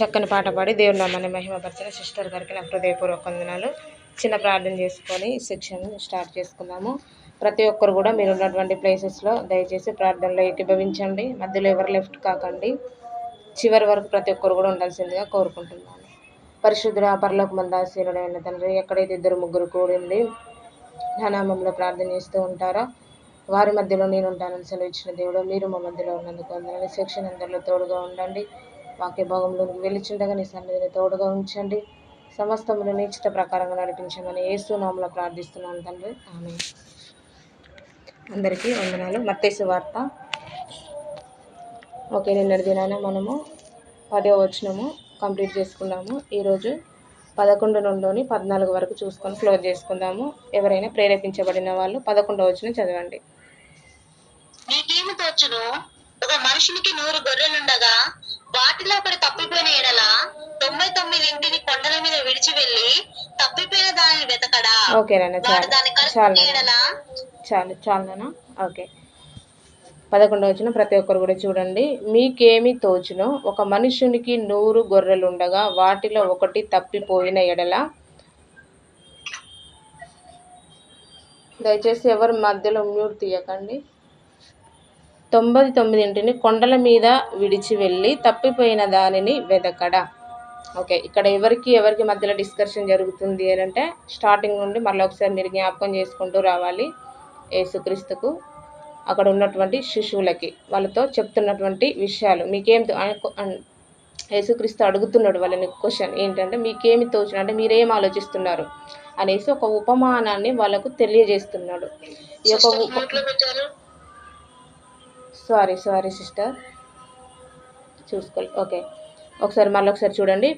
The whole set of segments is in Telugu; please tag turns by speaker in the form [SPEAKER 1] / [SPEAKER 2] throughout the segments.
[SPEAKER 1] చక్కని పాట పాడి దేవుని నామాన్ని మహిమపరిచిన సిస్టర్ గారికి నా హృదయపూర్వక వందనాలు. చిన్న ప్రార్థన చేసుకొని సెక్షన్ స్టార్ట్ చేసుకుందాము. ప్రతి ఒక్కరు కూడా మీరు ఉన్నటువంటి ప్లేసెస్లో దయచేసి ప్రార్థనలో ఏకీభవించండి. మధ్యలో ఎవరు లెఫ్ట్ కాకండి. చివరి వరకు ప్రతి ఒక్కరు కూడా ఉండాల్సిందిగా కోరుకుంటున్నాను. పరిశుద్ధుడ పరలోకమందు ఆశీర్వదమైన తండ్రి, ఎక్కడైతే ఇద్దరు ముగ్గురు కూడింది నా నామంలో ప్రార్థన చేస్తూ ఉంటారో వారి మధ్యలో నేను ఉంటానని సెలవిచ్చిన దేవుడు, మీరు మా మధ్యలో ఉన్నందుకు వందనాలు. సెక్షన్ అందరిలో తోడుగా ఉండండి. వాక్య భాగంలోకి వెళ్ళిచుండగా నీ సన్నిధిని తోడుగా ఉంచండి. సమస్తమును నీ చిత్త ప్రకారంగా నడిపించమని యేసు నామములో ప్రార్థిస్తున్నాను తండ్రి, ఆమేన్. అందరికీ వందనాలు. మత్తయి సువార్త నిన్నటి దినాన మనము 10వ వచనము కంప్లీట్ చేసుకున్నాము. ఈరోజు 11 నుండి 14 వరకు చూసుకొని క్లోజ్ చేసుకుందాము. ఎవరైనా ప్రేరేపించబడిన వాళ్ళు 11వ వచనం చదవండి.
[SPEAKER 2] నీకేమి తోచును? ఒక మనుషునికి 100 గొర్రెలుండగా వాటిలో ఒకటి తప్పిపోయిన ఎడల 99 కొండల మీద విడిచి వెళ్ళి తప్పిపోయిన దానిని వెతకడా?
[SPEAKER 1] ఓకేనా, చాలు. ఓకే, 11వ వచనం ప్రతి ఒక్కరు కూడా చూడండి. మీకేమి తోచును? ఒక మనుషునికి 100 గొర్రెలుండగా వాటిలో ఒకటి తప్పిపోయిన ఎడల, దయచేసి ఎవరు మధ్యలో మ్యూట్ తీయకండి. 99 కొండల మీద విడిచి వెళ్ళి తప్పిపోయిన దానిని వెతకడా. ఓకే, ఇక్కడ ఎవరికి మధ్యలో డిస్కషన్ జరుగుతుంది అని అంటే స్టార్టింగ్ నుండి మళ్ళీ ఒకసారి మీరు జ్ఞాపకం చేసుకుంటూ రావాలి. యేసుక్రీస్తుకు అక్కడ ఉన్నటువంటి శిశువులకి వాళ్ళతో చెప్తున్నటువంటి విషయాలు. మీకేం యేసుక్రీస్తు అడుగుతున్నాడు వాళ్ళని క్వశ్చన్ ఏంటంటే, మీకేమి తోచిన అంటే మీరేం ఆలోచిస్తున్నారు అనేసి ఒక ఉపమానాన్ని వాళ్ళకు తెలియజేస్తున్నాడు. ఈ యొక్క సారీ సిస్టర్ చూసుకోవాలి. ఓకే, మళ్ళీ ఒకసారి చూడండి.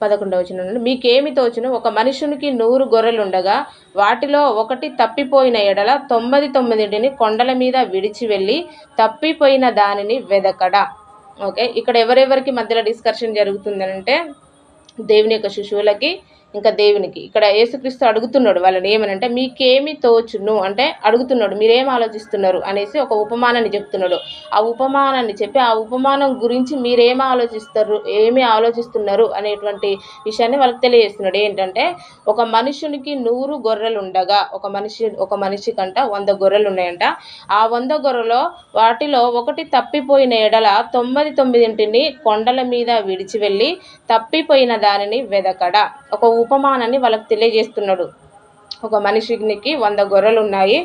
[SPEAKER 1] 11వ వచనం నుండి, మీకేమి తోచును? ఒక మనుషునికి 100 గొర్రెలుండగా వాటిలో ఒకటి తప్పిపోయిన ఎడల 99 కొండల మీద విడిచి వెళ్ళి తప్పిపోయిన దానిని వెదకడా. ఓకే, ఇక్కడ ఎవరెవరికి మధ్యలో డిస్కషన్ జరుగుతుందనంటే దేవుని యొక్క శిశువులకి ఇంకా దేవునికి. ఇక్కడ యేసుక్రీస్తు అడుగుతున్నాడు వాళ్ళని ఏమనంటే, మీకేమి తోచును అంటే అడుగుతున్నాడు, మీరేం ఆలోచిస్తున్నారు అనేసి ఒక ఉపమానాన్ని చెప్తున్నాడు. ఆ ఉపమానాన్ని చెప్పి ఆ ఉపమానం గురించి మీరేం ఆలోచిస్తున్నారు అనేటువంటి విషయాన్ని వాళ్ళకి తెలియజేస్తున్నాడు. ఏంటంటే, ఒక మనుషునికి 100 గొర్రెలు ఉండగా ఒక మనిషి కంట 100 గొర్రెలు ఉన్నాయంట. ఆ 100 గొర్రెలో వాటిలో ఒకటి తప్పిపోయిన ఎడల 99 కొండల మీద విడిచి వెళ్ళి తప్పిపోయిన దానిని వెదకడా. ఒక ఉపమానాన్ని వాళ్ళకి తెలియజేస్తున్నాడు. ఒక మనిషికి 100 గొర్రెలు ఉన్నాయి.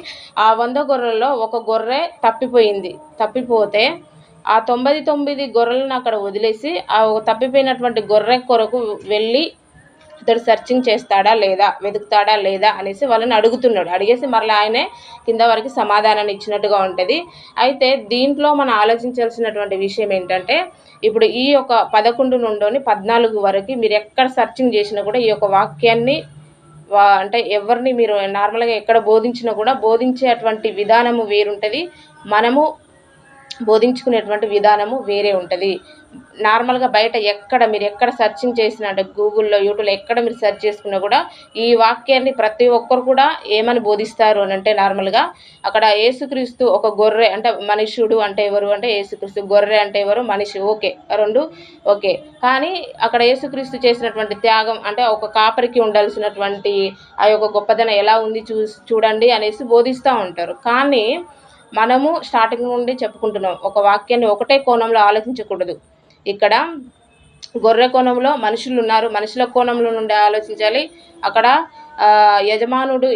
[SPEAKER 1] ఆ 100 గొర్రెల్లో ఒక గొర్రె తప్పిపోతే ఆ 99 గొర్రెలను అక్కడ వదిలేసి ఆ తప్పిపోయినటువంటి గొర్రె కొరకు వెళ్ళి ఇతడు సర్చింగ్ చేస్తాడా లేదా, వెతుకుతాడా లేదా అనేసి వాళ్ళని అడుగుతున్నాడు. అడిగేసి మరలా ఆయనే కింద వరకు సమాధానాన్ని ఇచ్చినట్టుగా ఉంటుంది. అయితే దీంట్లో మనం ఆలోచించాల్సినటువంటి విషయం ఏంటంటే, ఇప్పుడు ఈ యొక్క 11 నుండి 14 వరకు మీరు ఎక్కడ సర్చింగ్ చేసినా కూడా ఈ యొక్క వాక్యాన్ని అంటే ఎవరిని మీరు నార్మల్గా ఎక్కడ బోధించినా కూడా బోధించేటువంటి విధానము వేరుంటుంది, మనము బోధించుకునేటువంటి విధానము వేరే ఉంటుంది. నార్మల్గా బయట మీరు ఎక్కడ సర్చింగ్ చేసినా అంటే గూగుల్లో, యూట్యూబ్లో ఎక్కడ మీరు సెర్చ్ చేసుకున్నా కూడా ఈ వాక్యాన్ని ప్రతి ఒక్కరు కూడా ఏమని బోధిస్తారు అని అంటే, నార్మల్గా అక్కడ యేసుక్రీస్తు ఒక గొర్రె అంటే మనుష్యుడు అంటే ఎవరు అంటే యేసుక్రీస్తు, గొర్రె అంటే ఎవరు మనిషి. ఓకే, రెండు ఓకే. కానీ అక్కడ యేసుక్రీస్తు చేసినటువంటి త్యాగం అంటే ఒక కాపరికి ఉండాల్సినటువంటి ఆ యొక్క గొప్పదనం ఎలా ఉంది చూడండి అనేసి బోధిస్తూ ఉంటారు. కానీ మనము స్టార్టింగ్ నుండి చెప్పుకుంటున్నాం, ఒక వాక్యాన్ని ఒకటే కోణంలో ఆలోచించకూడదు. ఇక్కడ గొర్రె కోణంలో మనుషులు ఉన్నారు, మనుషుల కోణంలో నుండి ఆలోచించాలి. అక్కడ యజమానుడు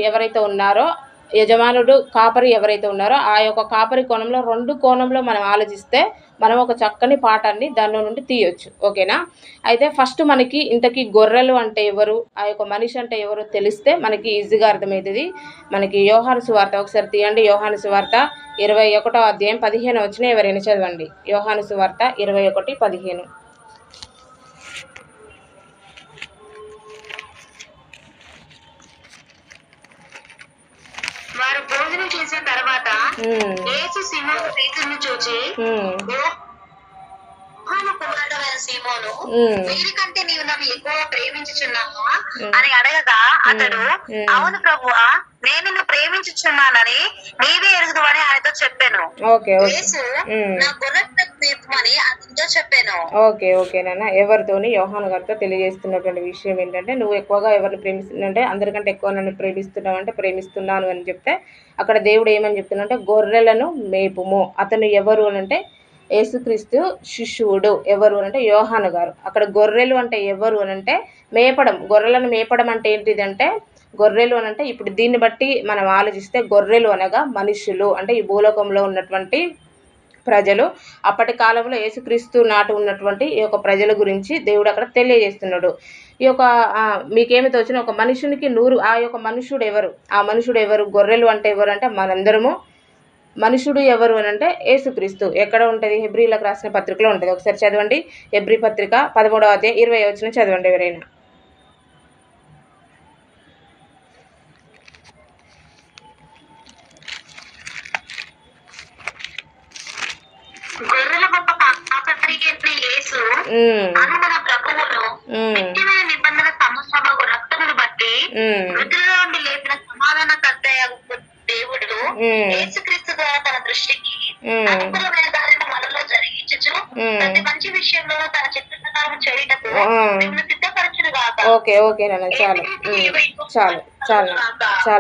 [SPEAKER 1] కాపరి ఎవరైతే ఉన్నారో ఆ యొక్క కాపరి కోణంలో, 2 కోణంలో మనం ఆలోచిస్తే మనం ఒక చక్కని పాఠాన్ని దానిలో నుండి తీయొచ్చు. ఓకేనా? అయితే ఫస్ట్ మనకి ఇంతకీ గొర్రెలు అంటే ఎవరు, ఆ యొక్క మనిషి అంటే ఎవరు తెలిస్తే మనకి ఈజీగా అర్థమవుతుంది. మనకి యోహాను సువార్త ఒకసారి తీయండి. యోహాను సువార్త 21వ అధ్యాయం 15వ వచనం ఎవరైనా చదవండి. యోహాను సువార్త 21:15.
[SPEAKER 2] వారు భోజనం చేసిన తర్వాత యేసు సీమోను పేతురును చూచి, యోహాను కుమారుడైన సీమోను, వీరికంటే నీవు నన్ను ఎక్కువ ప్రేమించుచున్నావా అని అడగగా అతడు, అవును ప్రభువా, నేను నిన్ను ప్రేమించుచున్నానని నీవే ఎరుగుదువని ఆయనతో చెప్పాను. యేసు, నా గొర్రె మేపమని అతనితో చెప్పాను.
[SPEAKER 1] ఓకే నాన్న. ఎవరితోని యోహాను గారితో తెలియజేస్తున్నటువంటి విషయం ఏంటంటే, నువ్వు ఎక్కువగా ఎవరిని ప్రేమిస్తున్నావంటే, అందరికంటే ఎక్కువ నన్ను ప్రేమిస్తున్నావు అంటే, ప్రేమిస్తున్నాను అని చెప్తే, అక్కడ దేవుడు ఏమని చెప్తున్నాడంటే, గొర్రెలను మేపుము. అతను ఎవరు అనంటే యేసుక్రీస్తు శిష్యుడు. ఎవరు అనంటే యోహాను గారు. అక్కడ గొర్రెలు అంటే ఎవరు అనంటే మేపడం. గొర్రెలను మేపడం అంటే ఏంటిదంటే, గొర్రెలు అనంటే ఇప్పుడు దీన్ని బట్టి మనం ఆలోచిస్తే గొర్రెలు అనగా మనుషులు. అంటే ఈ భూలోకంలో ఉన్నటువంటి ప్రజలు. అప్పటి కాలంలో యేసుక్రీస్తు నాటి ఉన్నటువంటి ఈ యొక్క ప్రజల గురించి దేవుడు అక్కడ తెలియజేస్తున్నాడు. ఈ యొక్క మీకేమి తోచిన ఒక మనుషునికి 100 ఆ యొక్క మనుషుడు ఎవరు? ఆ మనుషుడు ఎవరు? గొర్రెలు అంటే ఎవరు అంటే మనందరము. మనుషుడు ఎవరు అనంటే యేసుక్రీస్తు. ఎక్కడ ఉంటుంది? హెబ్రీలకు రాసిన పత్రికలో ఉంటుంది. ఒకసారి చదవండి. హెబ్రీ పత్రిక 13వ అధ్యాయం 20వ వచనం చదవండి ఎవరైనా.
[SPEAKER 2] గొర్రెల గొప్ప కాపరికైన యేసు అను మన ప్రభువును నిత్యమైన నిబంధన సమస్యకు రక్తమును బట్టి మృతులలో నుండి లేపిన సమాధానకర్తయగు దేవుడు యేసుక్రీస్తు ద్వారా తన దృష్టికి అనుకూలమైన దానిని మనలో జరిగించుచు ప్రతి మంచి విషయంలో తన చిత్త ప్రకారం చేయుటకు మిమ్మల్ని సిద్ధపరచును గాక.
[SPEAKER 1] ఓకే నాన్న, చాలు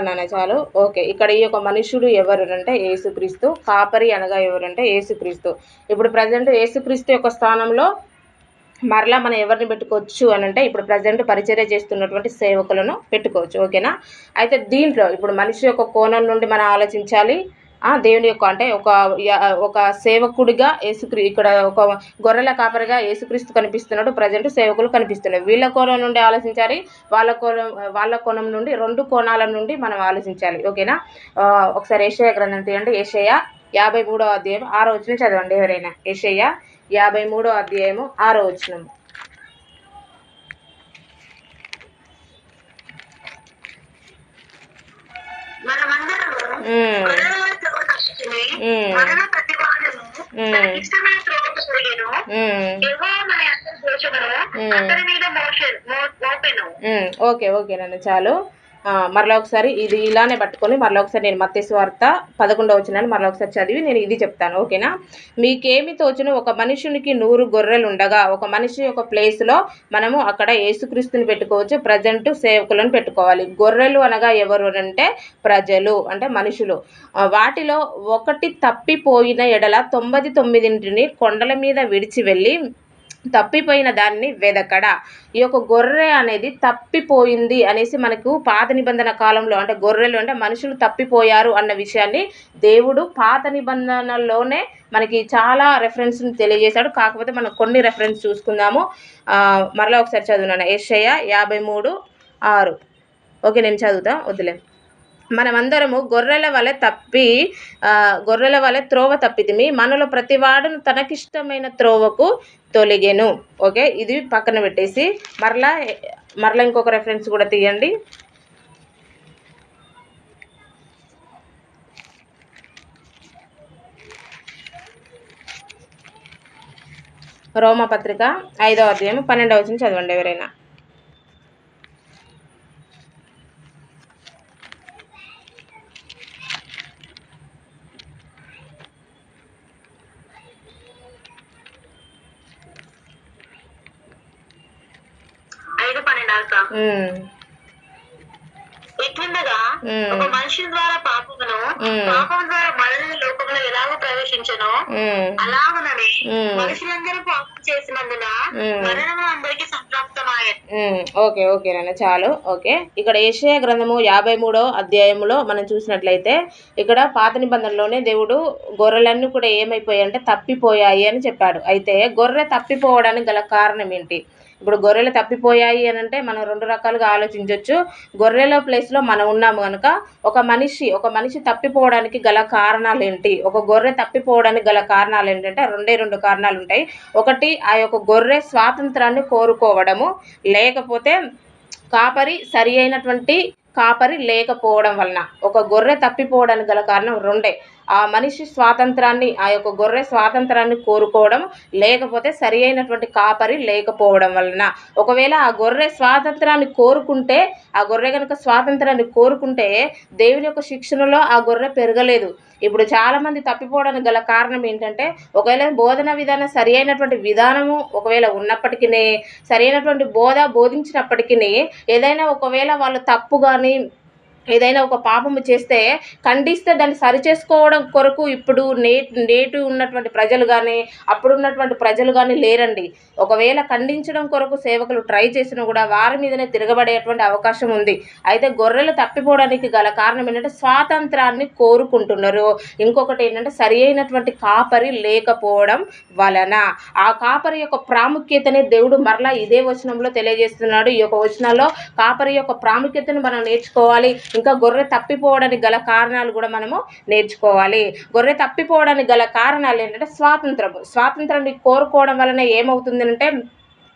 [SPEAKER 1] నాన్న, చాలు. ఓకే, ఇక్కడ ఈ యొక్క మనుషుడు ఎవరు అంటే యేసుక్రీస్తు. కాపరి అనగా ఎవరంటే యేసుక్రీస్తు. ఇప్పుడు ప్రజెంట్ యేసుక్రీస్తు యొక్క స్థానంలో మరలా మనం ఎవరిని పెట్టుకోవచ్చు అని అంటే ఇప్పుడు ప్రజెంట్ పరిచర్య చేస్తున్నటువంటి సేవకులను పెట్టుకోవచ్చు. ఓకేనా? అయితే దీంట్లో ఇప్పుడు మనిషి యొక్క కోణం నుండి మనం ఆలోచించాలి. దేవుని యొక్క అంటే ఒక సేవకుడిగా ఇక్కడ ఒక గొర్రెల కాపరిగా యేసుక్రీస్తు కనిపిస్తున్నాడు. ప్రజెంట్ సేవకులు కనిపిస్తున్నారు. వీళ్ళ కోణం నుండి ఆలోచించాలి, వాళ్ళ కోణం నుండి 2 కోణాల నుండి మనం ఆలోచించాలి. ఓకేనా? ఒకసారి యెషయా గ్రంథం తీయండి. యెషయా 53వ అధ్యాయం 6వ వచనం చదవండి ఎవరైనా. యెషయా 53వ అధ్యాయము 6వ వచనం. ఓకే నన్ను చాలు. మరలా ఒకసారి ఇది ఇలానే పట్టుకొని మరలా ఒకసారి నేను మత్తయి సువార్త 11వ వచనాన్ని మరలా ఒకసారి చదివి నేను ఇది చెప్తాను. ఓకేనా? మీకేమి తోచును ఒక మనుషునికి 100 గొర్రెలు ఉండగా ఒక మనిషి యొక్క ప్లేస్లో మనము అక్కడ యేసుక్రీస్తుని పెట్టుకోవచ్చు. ప్రజెంట్ సేవకులను పెట్టుకోవాలి. గొర్రెలు అనగా ఎవరు అంటే ప్రజలు, అంటే మనుషులు. వాటిలో ఒకటి తప్పిపోయిన ఎడల 99 కొండల మీద విడిచి వెళ్ళి తప్పిపోయిన దాన్ని వెదకడా. ఈ యొక్క గొర్రె అనేది తప్పిపోయింది అనేసి మనకు పాత నిబంధన కాలంలో అంటే గొర్రెలు అంటే మనుషులు తప్పిపోయారు అన్న విషయాన్ని దేవుడు పాత నిబంధనలోనే మనకి చాలా రెఫరెన్స్ని తెలియజేశాడు. కాకపోతే మనం కొన్ని రెఫరెన్స్ చూసుకుందాము. మరలా ఒకసారి చదువున్నాను. యెషయా 53:6. ఓకే, నేను చదువుతా, వద్దులే. మనమందరము గొర్రెల వలె త్రోవ తప్పితిమి, మనలో ప్రతివాడును తనకిష్టమైన త్రోవకు తొలగెను. ఓకే, ఇది పక్కన పెట్టేసి మరలా ఇంకొక రెఫరెన్స్ కూడా తీయండి. రోమపత్రిక 5వ అధ్యాయం 12వ వచనం చదవండి ఎవరైనా.
[SPEAKER 2] ఎట్లుండగా ఒక మనిషి ద్వారా పాపమును, పాపం ద్వారా మరణం లోకంలో ఎలాగో ప్రవేశించను, అలాగనని మనుషులందరూ పాపం చేసినందున మరణము అందరికీ సంప్రాప్తమాయెను.
[SPEAKER 1] ఓకే నాన్న, చాలు. ఓకే, ఇక్కడ యెషయా గ్రంథము 53వ అధ్యాయంలో మనం చూసినట్లయితే ఇక్కడ పాత నిబంధనలోనే దేవుడు గొర్రెలన్నీ కూడా ఏమైపోయాయి అంటే తప్పిపోయాయి అని చెప్పాడు. అయితే గొర్రె తప్పిపోవడానికి గల కారణం ఏంటి? ఇప్పుడు గొర్రెలు తప్పిపోయాయి అని అంటే మనం 2 రకాలుగా ఆలోచించవచ్చు. గొర్రెల ప్లేస్లో మనం ఉన్నాము కనుక ఒక మనిషి తప్పిపోవడానికి గల కారణాలు ఏంటి? ఒక గొర్రె తప్పిపోవడానికి గల కారణాలు ఏంటంటే 2 కారణాలు ఉంటాయి. ఒకటి, ఆ యొక్క గొర్రె స్వాతంత్రాన్ని కోరుకోవడము, లేకపోతే సరి అయినటువంటి కాపరి లేకపోవడం వలన. ఒక గొర్రె తప్పిపోవడానికి గల కారణం 2. ఆ మనిషి స్వాతంత్రాన్ని, ఆ యొక్క గొర్రె స్వాతంత్రాన్ని కోరుకోవడం, లేకపోతే సరి అయినటువంటి కాపరి లేకపోవడం వలన. ఒకవేళ ఆ గొర్రె స్వాతంత్రాన్ని కోరుకుంటే, ఆ గొర్రె కనుక స్వాతంత్రాన్ని కోరుకుంటే దేవుని యొక్క శిక్షణలో ఆ గొర్రె పెరగలేదు. ఇప్పుడు చాలామంది తప్పిపోవడానికి గల కారణం ఏంటంటే, ఒకవేళ బోధన విధానం సరి అయినటువంటి విధానము ఒకవేళ ఉన్నప్పటికీ, సరి అయినటువంటి బోధించినప్పటికీ, ఏదైనా ఒకవేళ వాళ్ళు తప్పు కానీ ఏదైనా ఒక పాపము చేస్తే ఖండిస్తే దాన్ని సరిచేసుకోవడం కొరకు ఇప్పుడు నేటి ఉన్నటువంటి ప్రజలు కానీ, అప్పుడున్నటువంటి ప్రజలు కానీ లేరండి. ఒకవేళ ఖండించడం కొరకు సేవకులు ట్రై చేసినా కూడా వారి మీదనే తిరగబడేటువంటి అవకాశం ఉంది. అయితే గొర్రెలు తప్పిపోవడానికి గల కారణం ఏంటంటే స్వాతంత్రాన్ని కోరుకుంటున్నారు. ఇంకొకటి ఏంటంటే సరి అయినటువంటి కాపరి లేకపోవడం వలన. ఆ కాపరి యొక్క ప్రాముఖ్యతని దేవుడు మరలా ఇదే వచనంలో తెలియజేస్తున్నాడు. ఈ యొక్క వచనాల్లో కాపరి యొక్క ప్రాముఖ్యతను మనం నేర్చుకోవాలి. ఇంకా గొర్రె తప్పిపోవడానికి గల కారణాలు కూడా మనము నేర్చుకోవాలి. గొర్రె తప్పిపోవడానికి గల కారణాలు ఏంటంటే స్వాతంత్రాన్ని కోరుకోవడం వలన ఏమవుతుంది అంటే,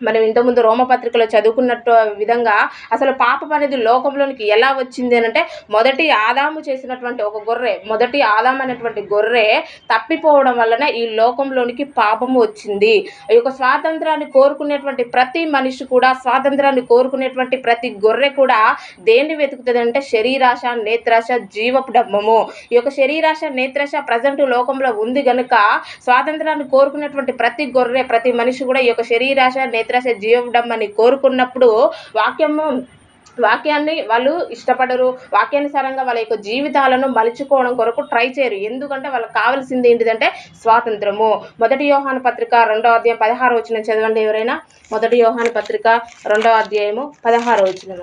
[SPEAKER 1] మనం ఇంతకుముందు రోమపత్రికలో చదువుకున్నట్టు విధంగా అసలు పాపం అనేది లోకంలోనికి ఎలా వచ్చింది అని అంటే, మొదటి ఆదాము చేసినటువంటి ఒక గొర్రె, మొదటి ఆదాము అనేటువంటి గొర్రె తప్పిపోవడం వలన ఈ లోకంలోనికి పాపము వచ్చింది. ఈ యొక్క స్వాతంత్రాన్ని కోరుకునేటువంటి ప్రతి మనిషి కూడా, స్వాతంత్రాన్ని కోరుకునేటువంటి ప్రతి గొర్రె కూడా దేన్ని వెతుకుతుంది అంటే శరీరాశ, నేత్రాశ, జీవపు డమ్మము. ఈ యొక్క శరీరాశ, నేత్రాశ ప్రజెంట్ లోకంలో ఉంది గనుక స్వాతంత్రాన్ని కోరుకునేటువంటి ప్రతి గొర్రె, ప్రతి మనిషి కూడా ఈ యొక్క శరీరాశ, నేత్రాశ, జీవపు డమ్మని కోరుకున్నప్పుడు వాక్యాన్ని వాళ్ళు ఇష్టపడరు. వాక్యానుసారంగా వాళ్ళ యొక్క జీవితాలను మలుచుకోవడం కొరకు ట్రై చేయరు. ఎందుకంటే వాళ్ళకి కావాల్సింది ఏంటిదంటే స్వాతంత్రము. మొదటి యోహాను పత్రిక 2వ అధ్యాయం 16వ వచనం చదవండి ఎవరైనా. మొదటి యోహాను పత్రిక 2వ అధ్యాయము 16వ వచనం.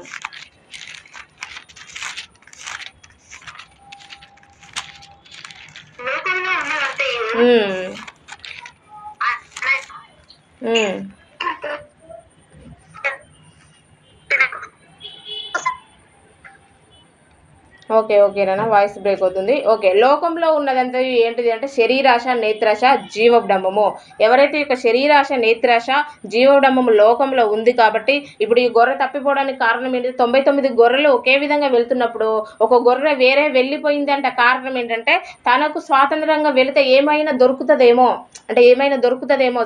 [SPEAKER 1] ఓకేనా, వాయిస్ బ్రేక్ అవుతుంది. ఓకే, లోకంలో ఉన్నదంతా ఏంటిది అంటే శరీరాశ, నేత్రాశ, జీవడంబము. ఎవరైతే ఈ యొక్క శరీరాశ, నేత్రాశ, జీవడంబము లోకంలో ఉంది కాబట్టి ఇప్పుడు ఈ గొర్రె తప్పిపోవడానికి కారణం ఏంటి? 99 గొర్రెలు ఒకే విధంగా వెళ్తున్నప్పుడు ఒక గొర్రె వేరే వెళ్ళిపోయింది అంటే కారణం ఏంటంటే తనకు స్వాతంత్రంగా వెళితే ఏమైనా దొరుకుతుందేమో,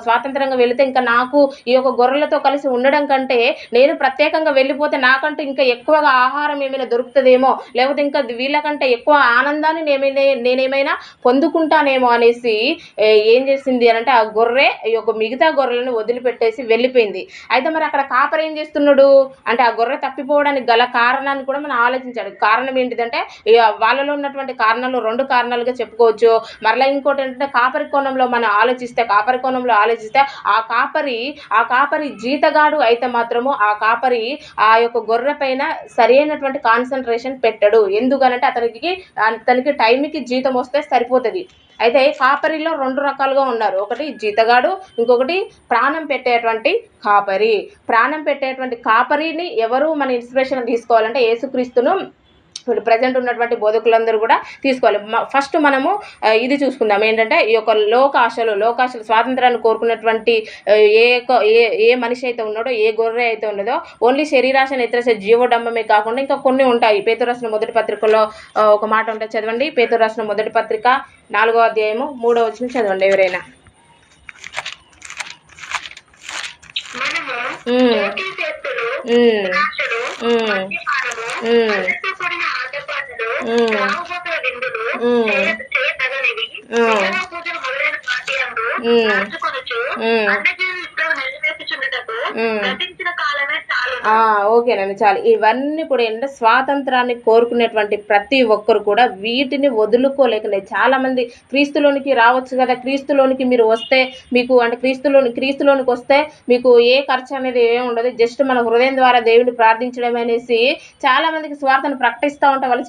[SPEAKER 1] స్వాతంత్రంగా వెళితే ఇంకా నాకు ఈ యొక్క గొర్రెలతో కలిసి ఉండడం కంటే నేను ప్రత్యేకంగా వెళ్ళిపోతే నాకంటూ ఇంకా ఎక్కువగా ఆహారం ఏమైనా దొరుకుతుందేమో, లేకపోతే ఇంకా వీళ్ళకంటే ఎక్కువ ఆనందాన్ని నేనేమైనా పొందుకుంటానేమో అనేసి ఏం చేసింది అని అంటే ఆ గొర్రె ఈ యొక్క మిగతా గొర్రెలను వదిలిపెట్టేసి వెళ్ళిపోయింది. అయితే మరి అక్కడ కాపరి ఏం చేస్తున్నాడు అంటే ఆ గొర్రె తప్పిపోవడానికి గల కారణాన్ని కూడా మనం ఆలోచించాడు. కారణం ఏంటిదంటే వాళ్ళలో ఉన్నటువంటి కారణాలు 2 కారణాలుగా చెప్పుకోవచ్చు. మరలా ఇంకోటి ఏంటంటే కాపరి కోణంలో మనం ఆలోచిస్తే ఆ కాపరి జీతగాడు అయితే మాత్రము ఆ కాపరి ఆ యొక్క గొర్రె పైన సరైనటువంటి కాన్సన్ట్రేషన్ పెట్టడు. ఎందుకనంటే అతనికి టైంకి జీతం వస్తే సరిపోతుంది. అయితే కాపరిలో 2 రకాలుగా ఉన్నారు. ఒకటి జీతగాడు, ఇంకొకటి ప్రాణం పెట్టేటువంటి కాపరి. ప్రాణం పెట్టేటువంటి కాపరిని ఎవరు మన ఇన్స్పిరేషన్ తీసుకోవాలంటే యేసుక్రీస్తును ఇప్పుడు ప్రజెంట్ ఉన్నటువంటి బోధకులందరూ కూడా తీసుకోవాలి. ఫస్ట్ మనము ఇది చూసుకుందాం ఏంటంటే ఈ యొక్క లోకాశలు స్వాతంత్రాన్ని కోరుకున్నటువంటి ఏ మనిషి అయితే ఉన్నాడో, ఏ గొర్రె అయితే ఉన్నదో ఓన్లీ శరీరాశ, నేత్రాశ, జీవడంబమే కాకుండా ఇంకా కొన్ని ఉంటాయి. పేతురు రాసిన మొదటి పత్రికలో ఒక మాట ఉంటుంది, చదవండి. పేతురు రాసిన మొదటి పత్రిక 4వ అధ్యాయము 3వ వచనం చదవండి ఎవరైనా. ఓకేనండి, చాలు. ఇవన్నీ కూడా ఏంటంటే స్వాతంత్రాన్ని కోరుకునేటువంటి ప్రతి ఒక్కరు కూడా వీటిని వదులుకోలేకనే చాలా మంది క్రీస్తులోనికి రావచ్చు కదా, క్రీస్తులోనికి మీరు వస్తే మీకు అంటే క్రీస్తులోనికి వస్తే మీకు ఏ ఖర్చు అనేది ఏమి ఉండదు, జస్ట్ మన హృదయం ద్వారా దేవుని ప్రార్థించడం అనేసి చాలా మందికి స్వార్థను ప్రకటిస్తూ ఉంటారు. వాళ్ళు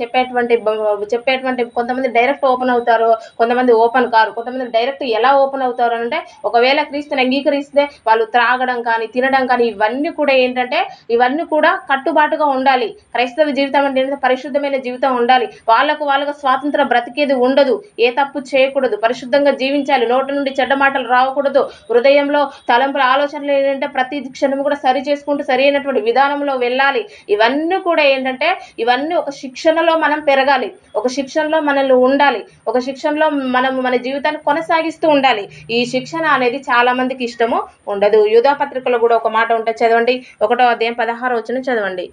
[SPEAKER 1] చెప్పేటువంటి కొంతమంది డైరెక్ట్ ఓపెన్ అవుతారు, కొంతమంది ఓపెన్ కారు. కొంతమంది డైరెక్ట్ ఎలా ఓపెన్ అవుతారు అంటే ఒకవేళ క్రీస్తుని అంగీకరిస్తే వాళ్ళు త్రాగడం కానీ, తినడం కానీ ఇవన్నీ కూడా ఏంటంటే ఇవన్నీ కూడా కట్టుబాటుగా ఉండాలి. క్రైస్తవ జీవితం అంటే ఏంటంటే పరిశుద్ధమైన జీవితం ఉండాలి. వాళ్ళకు స్వాతంత్ర బ్రతికేది ఉండదు. ఏ తప్పు చేయకూడదు, పరిశుద్ధంగా జీవించాలి, నోటి నుండి చెడ్డ మాటలు రావకూడదు, హృదయంలో తలంపుల ఆలోచనలు ఏంటంటే ప్రతి క్షణం కూడా సరి చేసుకుంటూ సరి అయినటువంటి విధానంలో వెళ్ళాలి. ఇవన్నీ కూడా ఏంటంటే ఇవన్నీ ఒక శిక్షణలో మనం పెరగాలి, ఒక శిక్షణలో మనల్ని ఉండాలి, ఒక శిక్షణలో మనం మన జీవితాన్ని కొనసాగిస్తూ ఉండాలి. ఈ శిక్షణ అనేది చాలా మందికి ఇష్టము ఉండదు. యూదా పత్రికలో కూడా ఒక మాట ఉంటుంది, చదవండి. 1వ అధ్యాయం 16వ వచనం చదవండి.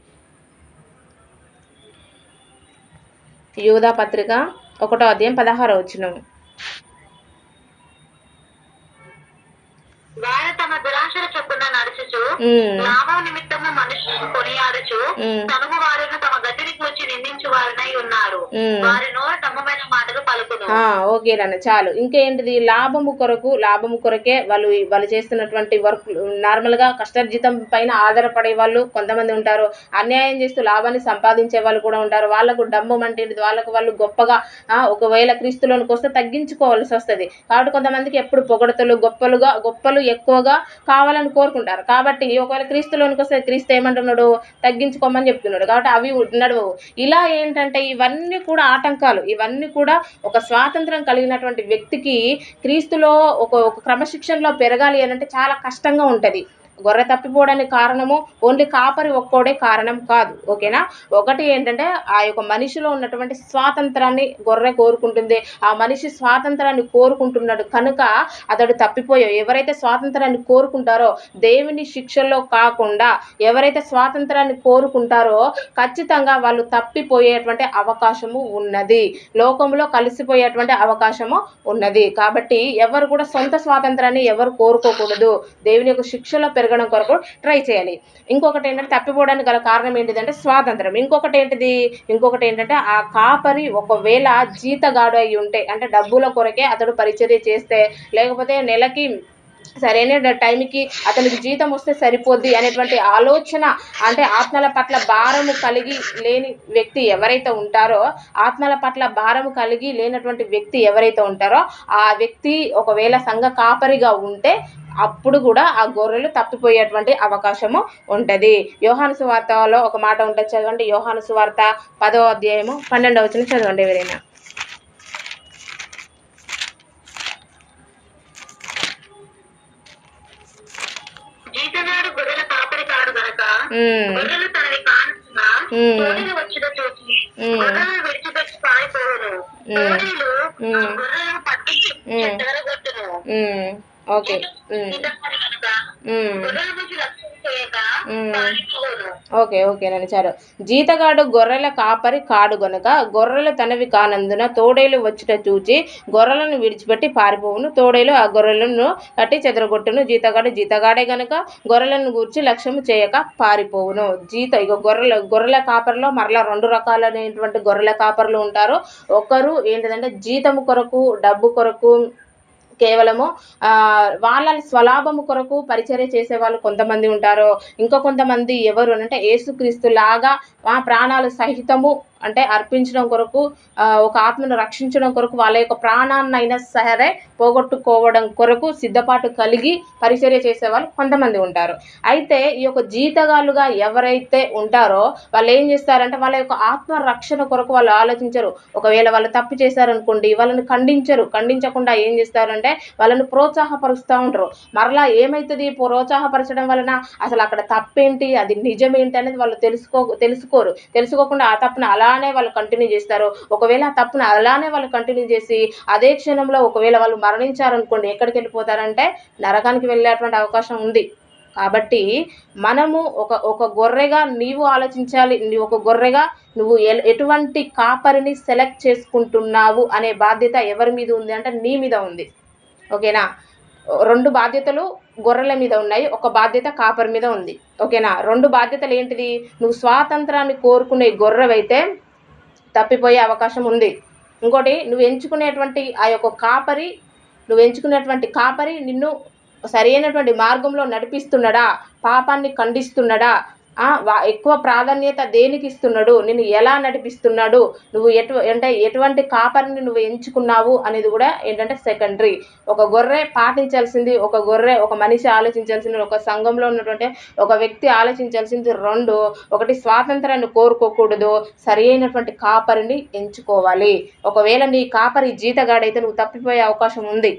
[SPEAKER 1] యూదా పత్రిక 1వ అధ్యాయం 16వ వచనం.
[SPEAKER 2] వారు తమ దురాశల చొప్పున నడుచుచు లాభం నిమిత్తము మనుషులను కొనియాడుచు తనుగు వారిని తమ గతిని కూర్చి నిందించు వారినై ఉన్నారు. వారి నోరు నమ్మమైన మాటలు పలుకును.
[SPEAKER 1] ఓకేనండి, చాలు. ఇంకేంటిది, లాభము కొరకే వాళ్ళు చేస్తున్నటువంటి వర్క్. నార్మల్గా కష్టార్జితం పైన ఆధారపడే వాళ్ళు కొంతమంది ఉంటారు, అన్యాయం చేస్తూ లాభాన్ని సంపాదించే వాళ్ళు కూడా ఉంటారు. వాళ్ళకు డబ్బు అంటే వాళ్ళు గొప్పగా ఒకవేళ క్రీస్తులోనికి వస్తే తగ్గించుకోవాల్సి వస్తుంది. కాబట్టి కొంతమందికి ఎప్పుడు పొగడతలు గొప్పలు ఎక్కువగా కావాలని కోరుకుంటారు. కాబట్టి ఒకవేళ క్రీస్తులోనికి వస్తే క్రీస్తు ఏమంటున్నాడు, తగ్గించుకోమని చెప్తున్నాడు. కాబట్టి అవి నడవవు. ఇలా ఏంటంటే ఇవన్నీ కూడా ఆటంకాలు. ఇవన్నీ కూడా ఒక స్వాతంత్రం కలిగినటువంటి వ్యక్తికి క్రీస్తులో ఒక క్రమశిక్షణలో పెరగాలి అని అంటే చాలా కష్టంగా ఉంటుంది. గొర్రె తప్పిపోవడానికి కారణము ఓన్లీ కాపరి ఒక్కోడే కారణం కాదు. ఓకేనా? ఒకటి ఏంటంటే ఆ యొక్క మనిషిలో ఉన్నటువంటి స్వాతంత్రాన్ని గొర్రె కోరుకుంటుంది. ఆ మనిషి స్వాతంత్రాన్ని కోరుకుంటున్నాడు కనుక అతడు తప్పిపోయావు. ఎవరైతే స్వాతంత్రాన్ని కోరుకుంటారో, దేవుని శిక్షల్లో కాకుండా ఎవరైతే స్వాతంత్రాన్ని కోరుకుంటారో ఖచ్చితంగా వాళ్ళు తప్పిపోయేటువంటి అవకాశము ఉన్నది, లోకంలో కలిసిపోయేటువంటి అవకాశము ఉన్నది. కాబట్టి ఎవరు కూడా సొంత స్వాతంత్రాన్ని ఎవరు కోరుకోకూడదు. దేవుని యొక్క శిక్షలో పెరగడం కొరకు ట్రై చేయాలి. ఇంకొకటి ఏంటంటే తప్పిపోవడానికి గల కారణం ఏంటిదంటే స్వాతంత్రం. ఇంకొకటి ఏంటంటే ఆ కాపరి ఒకవేళ జీతగాడు అయి ఉంటే, అంటే డబ్బుల కొరకే అతడు పరిచర్య చేస్తే, లేకపోతే నెలకి సరైన టైంకి అతనికి జీతం వస్తే సరిపోద్ది అనేటువంటి ఆలోచన, అంటే ఆత్మల పట్ల భారము కలిగి లేని వ్యక్తి ఎవరైతే ఉంటారో, ఆత్మల పట్ల భారము కలిగి లేనటువంటి వ్యక్తి ఎవరైతే ఉంటారో ఆ వ్యక్తి ఒకవేళ సంఘ కాపరిగా ఉంటే అప్పుడు కూడా ఆ గొర్రెలు తప్పిపోయేటువంటి అవకాశము ఉంటుంది. యోహాను సువార్తలో ఒక మాట ఉంటుంది, చదవండి. యోహాను సువార్త 10వ అధ్యాయము 12వ వచనం చదవండి ఎవరైనా.
[SPEAKER 2] జీతగాడు గొర్రెల కాపరి కాడు గనక గొర్రెలు తనని కానున్న తోడేలు వచ్చిన చూసి గొర్రెలను విడిచిపెట్టి పారిపోవును. తోడేలు గొర్రెలను పట్టి చెదరగొట్టును.
[SPEAKER 1] ఓకే ఓకేనండి, చాలు. జీతగాడు గొర్రెల కాపరి కాడు గనుక గొర్రెలు తనవి కానందున తోడేలు వచ్చుట చూచి గొర్రెలను విడిచిపెట్టి పారిపోవును. తోడేలు ఆ గొర్రెలను కట్టి చెదరగొట్టును. జీతగాడే గనుక గొర్రెలను గూర్చి లక్ష్యము చేయక పారిపోవును. గొర్రెల కాపరిలో మరలా 2 రకాలైనటువంటి గొర్రెల కాపరులు ఉంటారు. ఒకరు ఏంటిదంటే జీతము కొరకు, డబ్బు కొరకు, కేవలము వాళ్ళ స్వలాభము కొరకు పరిచర్య చేసే వాళ్ళు కొంతమంది ఉంటారు. ఇంకా కొంతమంది ఎవరు అంటే యేసుక్రీస్తు లాగా ప్రాణాలు సహితము అంటే అర్పించడం కొరకు, ఒక ఆత్మను రక్షించడం కొరకు వాళ్ళ యొక్క ప్రాణాన్నైనా సరే పోగొట్టుకోవడం కొరకు సిద్ధపాటు కలిగి పరిచర్య చేసేవాళ్ళు కొంతమంది ఉంటారు. అయితే ఈ యొక్క జీతగాళ్ళుగా ఎవరైతే ఉంటారో వాళ్ళు ఏం చేస్తారంటే వాళ్ళ యొక్క ఆత్మ రక్షణ కొరకు వాళ్ళు ఆలోచించరు. ఒకవేళ వాళ్ళు తప్పు చేశారనుకోండి, వాళ్ళని ఖండించకుండా ఏం చేస్తారంటే వాళ్ళని ప్రోత్సాహపరుస్తూ ఉంటారు. మరలా ఏమవుతుంది, ప్రోత్సాహపరచడం వలన అసలు అక్కడ తప్పేంటి, అది నిజమేంటి అనేది వాళ్ళు తెలుసుకోకుండా ఆ తప్పును అలానే వాళ్ళు కంటిన్యూ చేస్తారు. ఒకవేళ ఆ తప్పును అలానే వాళ్ళు కంటిన్యూ చేసి అదే క్షణంలో ఒకవేళ వాళ్ళు మరణించారనుకోండి, ఎక్కడికి వెళ్ళిపోతారంటే నరకానికి వెళ్ళేటువంటి అవకాశం ఉంది. కాబట్టి మనము ఒక గొర్రెగా నీవు ఆలోచించాలి. ఒక గొర్రెగా నువ్వు ఎటువంటి కాపరిని సెలెక్ట్ చేసుకుంటున్నావు అనే బాధ్యత ఎవరి మీద ఉంది అంటే నీ మీద ఉంది. ఓకేనా? 2 బాధ్యతలు గొర్రెల మీద ఉన్నాయి, ఒక బాధ్యత కాపరి మీద ఉంది. ఓకేనా? 2 బాధ్యతలు ఏంటిది? నువ్వు స్వాతంత్రాన్ని కోరుకునే గొర్రెవైతే తప్పిపోయే అవకాశం ఉంది. ఇంకోటి, నువ్వు ఎంచుకునేటువంటి కాపరి నిన్ను సరైనటువంటి మార్గంలో నడిపిస్తున్నాడా, పాపాన్ని ఖండిస్తున్నాడా, ఎక్కువ ప్రాధాన్యత దేనికి ఇస్తున్నాడు, నేను ఎలా నడిపిస్తున్నాడు, నువ్వు అంటే ఎటువంటి కాపరిని నువ్వు ఎంచుకున్నావు అనేది కూడా ఏంటంటే సెకండరీ. ఒక గొర్రె పాటించాల్సింది, ఒక మనిషి ఆలోచించాల్సింది, ఒక సంఘంలో ఉన్నటువంటి ఒక వ్యక్తి ఆలోచించాల్సింది రెండు. ఒకటి స్వాతంత్రాన్ని కోరుకోకూడదు, సరి అయినటువంటి కాపరిని ఎంచుకోవాలి. ఒకవేళ నీ కాపరి జీతగాడైతే నువ్వు తప్పిపోయే అవకాశం ఉంది.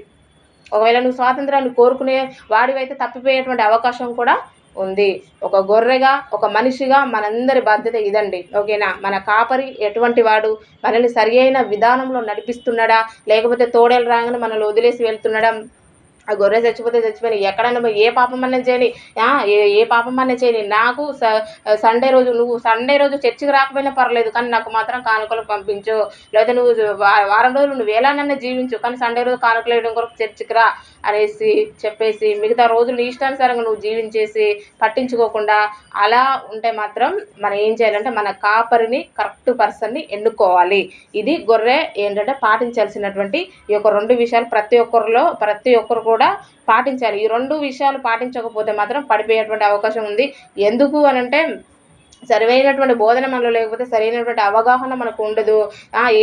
[SPEAKER 1] ఒకవేళ నువ్వు స్వాతంత్రాన్ని కోరుకునే వాడివైతే తప్పిపోయేటువంటి అవకాశం కూడా ఉంది. ఒక గొర్రెగా, ఒక మనిషిగా మనందరి బాధ్యత ఇదండి. ఓకేనా? మన కాపరి ఎటువంటి వాడు, మనల్ని సరి అయిన విధానంలో నడిపిస్తున్నాడా, లేకపోతే తోడేలు రాగానే మనల్ని వదిలేసి వెళ్తున్నాడా, ఆ గొర్రె చచ్చిపోతే చచ్చిపోయిన, ఎక్కడైనా ఏ పాపం అన్నా చేయని, ఏ పాపం అన్నా చేయని, నాకు సండే రోజు నువ్వు చర్చికి రాకపోయినా పర్లేదు, కానీ నాకు మాత్రం కానుకలు పంపించు, లేదా నువ్వు వారం రోజులు నువ్వు ఎలానన్నా జీవించు, కానీ సండే రోజు కానుకలు వేయడం కొరకు చర్చికి రా అనేసి చెప్పేసి మిగతా రోజులు ఇష్టానుసారంగా నువ్వు జీవించేసి పట్టించుకోకుండా అలా ఉంటే మాత్రం మనం ఏం చేయాలంటే మన కాపరిని, కరెక్ట్ పర్సన్ని ఎన్నుకోవాలి. ఇది గొర్రె ఏంటంటే పాటించాల్సినటువంటి ఈ యొక్క 2 విషయాలు ప్రతి ఒక్కరు కూడా పాటించాలి. ఈ 2 విషయాలు పాటించకపోతే మాత్రం పడిపోయేటువంటి అవకాశం ఉంది. ఎందుకు అనంటే సరైనటువంటి బోధన మనలో లేకపోతే సరైనటువంటి అవగాహన మనకు ఉండదు.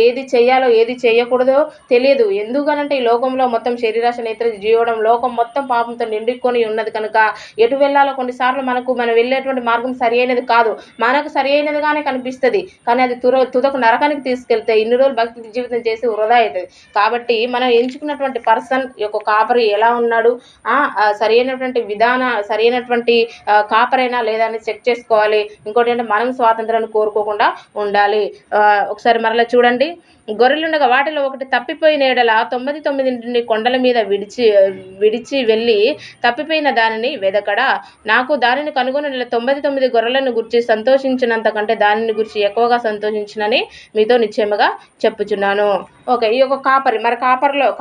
[SPEAKER 1] ఏది చేయాలో ఏది చేయకూడదో తెలియదు. ఎందుకనంటే ఈ లోకంలో మొత్తం శరీరాశ నేత్ర జీవడం, లోకం మొత్తం పాపంతో నిండుకొని ఉన్నది కనుక ఎటు వెళ్ళాలో కొన్నిసార్లు మనం వెళ్ళేటువంటి మార్గం సరి అయినది కాదు, మనకు సరి అయినదిగానే కనిపిస్తుంది, కానీ అది తుదకు నరకానికి తీసుకెళ్తే ఇన్ని రోజులు భక్తి జీవితం చేసి వృధా అవుతుంది. కాబట్టి మనం ఎంచుకున్నటువంటి పర్సన్ యొక్క కాపరి ఎలా ఉన్నాడు, సరి అయినటువంటి కాపరైనా లేదా అని చెక్ చేసుకోవాలి. ఇంకోటి ఏంటంటే మనం స్వాతంత్రాన్ని కోరుకోకుండా ఉండాలి. ఒకసారి మరలా చూడండి. గొర్రెలుండగా వాటిలో ఒకటి తప్పిపోయిన ఎడల 99 కొండల మీద విడిచి వెళ్ళి తప్పిపోయిన దానిని వెదకడా, నాకు దానిని కనుగొని 99 గొర్రెలను గురించి సంతోషించినంత కంటే దానిని గురించి ఎక్కువగా సంతోషించినని మీతో నిశ్చయముగా చెప్పుచున్నాను. ఓకే, ఈ యొక్క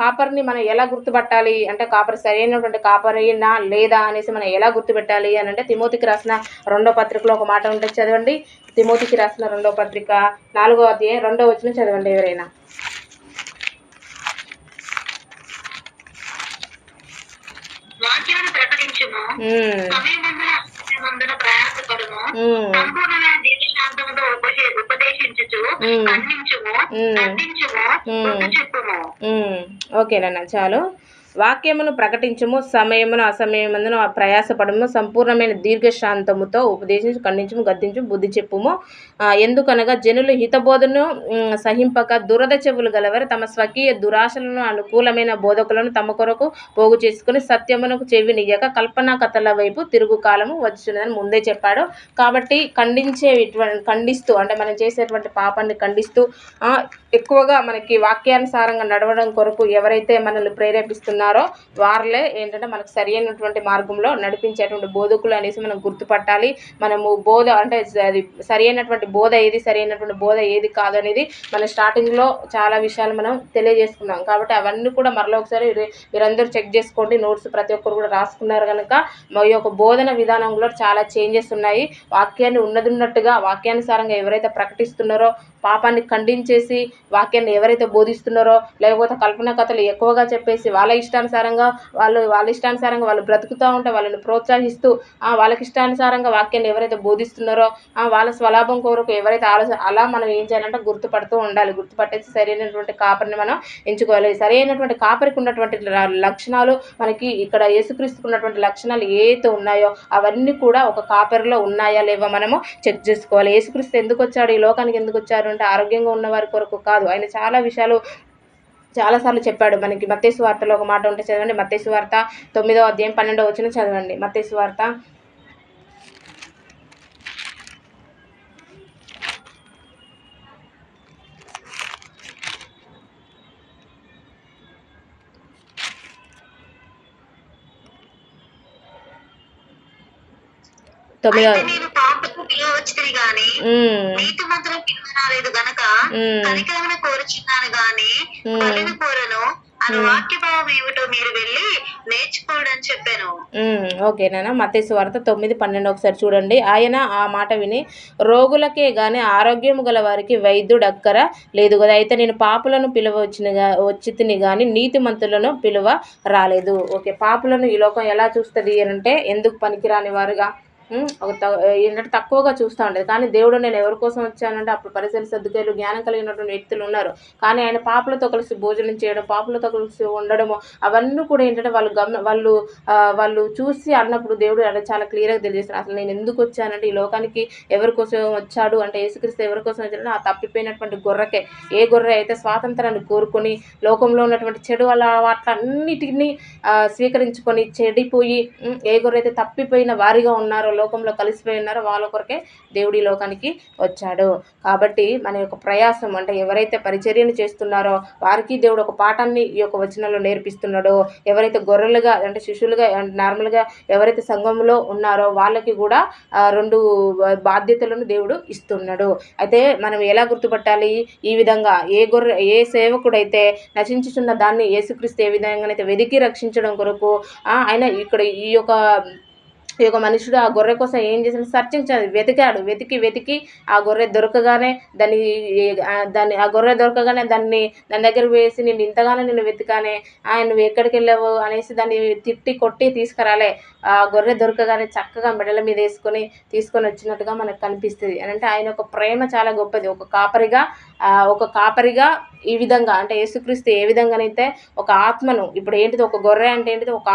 [SPEAKER 1] కాపరిని మనం ఎలా గుర్తుపట్టాలి అంటే, కాపరి సరైనటువంటి కాపరినా లేదా అనేసి మనం ఎలా గుర్తుపెట్టాలి అని అంటే, తిమోతికి రాసిన 2వ పత్రికలో ఒక మాట ఉంటుంది, చదవండి. తిమోతికి రాసిన 2వ పత్రిక 4వ అధ్యాయం 2వ వచనం చదవండి ఎవరైనా.
[SPEAKER 2] వాక్యాన్ని ప్రకటించుము, సమయమందున ప్రయాసపడుము, సంపూర్ణమైన దీర్ఘశాంతముతో ఉపదేశించుచు ఖండించుము, నటించుము, బుద్ధి చెప్పుము.
[SPEAKER 1] ఓకేనన్నా, చాలు. వాక్యమును ప్రకటించము, సమయమును అసమయమందును ప్రయాసపడము, సంపూర్ణమైన దీర్ఘశాంతముతో ఉపదేశించి ఖండించము, గద్దించు, బుద్ధి చెప్పుము. ఎందుకనగా జనులు హితబోధను సహింపక దురద చెవులు గలవారు తమ స్వకీయ దురాశలను అనుకూలమైన బోధకులను తమ కొరకు పోగు చేసుకుని సత్యమునకు చెవినియ్యక కల్పనా కథల వైపు తిరుగు కాలము వచ్చున్నదని ముందే చెప్పాడు. కాబట్టి ఖండిస్తూ అంటే మనం చేసేటువంటి పాపాన్ని ఖండిస్తూ ఎక్కువగా మనకి వాక్యానుసారంగా నడవడం కొరకు ఎవరైతే మనల్ని ప్రేరేపిస్తున్నారో వారిలే ఏంటంటే మనకు సరి అయినటువంటి మార్గంలో నడిపించేటువంటి బోధకులు అనేసి మనం గుర్తుపట్టాలి. మనము బోధ అంటే అది సరి అయినటువంటి బోధ ఏది, సరి అయినటువంటి బోధ ఏది కాదు అనేది మన స్టార్టింగ్లో చాలా విషయాలు మనం తెలియజేసుకున్నాం. కాబట్టి అవన్నీ కూడా మరలా ఒకసారి మీరందరూ చెక్ చేసుకోండి. నోట్స్ ప్రతి ఒక్కరు కూడా రాసుకున్నారు కనుక ఈ యొక్క బోధన విధానంలో చాలా చేంజెస్ ఉన్నాయి. వాక్యాన్ని ఉన్నట్టుగా వాక్యానుసారంగా ఎవరైతే ప్రకటిస్తున్నారో, పాపాన్ని ఖండించేసి వాక్యాన్ని ఎవరైతే బోధిస్తున్నారో, లేకపోతే కల్పన కథలు ఎక్కువగా చెప్పేసి వాళ్ళ ఇష్టానుసారంగా వాళ్ళు బ్రతుకుతూ ఉంటే వాళ్ళని ప్రోత్సహిస్తూ వాళ్ళకి ఇష్టానుసారంగా వాక్యాన్ని ఎవరైతే బోధిస్తున్నారో వాళ్ళ స్వలాభం కొరకు ఎవరైతే అలా మనం ఏం చేయాలంటే గుర్తుపడుతూ ఉండాలి. గుర్తుపట్టేసి సరైనటువంటి కాపరిని మనం ఎంచుకోవాలి. సరైనటువంటి కాపరికి ఉన్నటువంటి లక్షణాలు మనకి ఇక్కడ యేసుక్రీస్తుకు ఉన్నటువంటి లక్షణాలు ఏవైతే ఉన్నాయో అవన్నీ కూడా ఒక కాపరిలో ఉన్నాయా లేవా మనము చెక్ చేసుకోవాలి. యేసుక్రీస్తు ఎందుకు వచ్చాడు, ఈ లోకానికి ఎందుకు వచ్చారు అంటే ఆరోగ్యంగా ఉన్న వారి కొరకు కాదు. ఆయన చాలా విషయాలు చాలాసార్లు చెప్పాడు. మనకి మత్తయి సువార్తలో ఒక మాట ఉంటే చదవండి. మత్తయి సువార్త 9వ అధ్యాయం 12వ వచనం చదవండి. మత్తయి సువార్త 9వ
[SPEAKER 2] నేను పాపకు పిలువచ్చితిని గాని నీతిమంతులకు పిలువ రాలేదు గనక కనికరమును కోరుచున్నాను గాని బలిని కోరను అని వాక్య భావం ఏమిటో మీరు వెళ్ళి నేర్చుకోండి అని చెప్పాను.
[SPEAKER 1] ఓకేనా. మత్తయి సువార్త 9:12 ఒకసారి చూడండి. ఆయన ఆ మాట విని, రోగులకే గాని ఆరోగ్యము గల వారికి వైద్యుడు అక్కర లేదు కదా, అయితే నేను పాపులను వచ్చితిని గాని నీతిమంతులను పిలువ రాలేదు. ఓకే, పాపులను ఈ లోకం ఎలా చూస్తుంది అంటే ఎందుకు పనికిరాని వారుగా, ఏంటంటే తక్కువగా చూస్తూ ఉండేది. కానీ దేవుడు నేను ఎవరి కోసం వచ్చానంటే అప్పుడు పరిసర సర్దుకాయలు జ్ఞానం కలిగినటువంటి వ్యక్తులు ఉన్నారు. కానీ ఆయన పాపులతో కలిసి భోజనం చేయడం, పాపులతో కలిసి ఉండడము అవన్నీ కూడా ఏంటంటే వాళ్ళు చూసి అన్నప్పుడు దేవుడు చాలా క్లియర్‌గా తెలియజేస్తాడు. అసలు నేను ఎందుకు వచ్చానంటే ఈ లోకానికి ఎవరి కోసం వచ్చాడు అంటే యేసుక్రీస్తు ఎవరి కోసం వచ్చాడంటే ఆ తప్పిపోయినటువంటి గొర్రెకే. ఏ గొర్రె అయితే స్వాతంత్రాన్ని కోరుకొని లోకంలో ఉన్నటువంటి చెడు అలవాట్లన్నిటిని స్వీకరించుకొని చెడిపోయి ఏ గొర్రె అయితే తప్పిపోయిన వారిగా ఉన్నారో లోకంలో కలిసిపోయి ఉన్నారో వాళ్ళ కొరకే దేవుడు ఈ లోకానికి వచ్చాడు. కాబట్టి మన యొక్క ప్రయాసం అంటే ఎవరైతే పరిచర్యను చేస్తున్నారో వారికి దేవుడు ఒక పాఠాన్ని ఈ యొక్క వచనంలో నేర్పిస్తున్నాడో, ఎవరైతే గొర్రెలుగా అంటే శిష్యులుగా నార్మల్గా ఎవరైతే సంఘంలో ఉన్నారో వాళ్ళకి కూడా 2 బాధ్యతలను దేవుడు ఇస్తున్నాడు. అయితే మనం ఎలా గుర్తుపట్టాలి? ఈ విధంగా ఏ సేవకుడైతే నశించుచున్న దాన్ని యేసుక్రీస్తు ఏ విధంగానైతే వెదికి రక్షించడం కొరకు ఆయన ఇక్కడ ఈ యొక్క మనుషుడు ఆ గొర్రె కోసం ఏం చేశాడు? సర్చింగ్ వెతికాడు. వెతికి ఆ గొర్రె దొరకగానే ఆ గొర్రె దొరకగానే దాని దగ్గర వేసి నేను ఇంతగానో నిన్ను వెతికానే, నువ్వు ఎక్కడికి వెళ్ళావు అనేసి దాన్ని తిట్టి కొట్టి తీసుకురాలే. ఆ గొర్రె దొరకగానే చక్కగా మెడల మీద తీసుకొని వచ్చినట్టుగా మనకు కనిపిస్తుంది. అంటే ఆయన యొక్క ప్రేమ చాలా గొప్పది. ఒక కాపరిగా ఈ విధంగా అంటే యేసుక్రీస్తు ఏ విధంగానైతే ఒక ఆత్మను ఇప్పుడు ఏంటిది ఒక గొర్రె అంటే ఏంటిది ఒక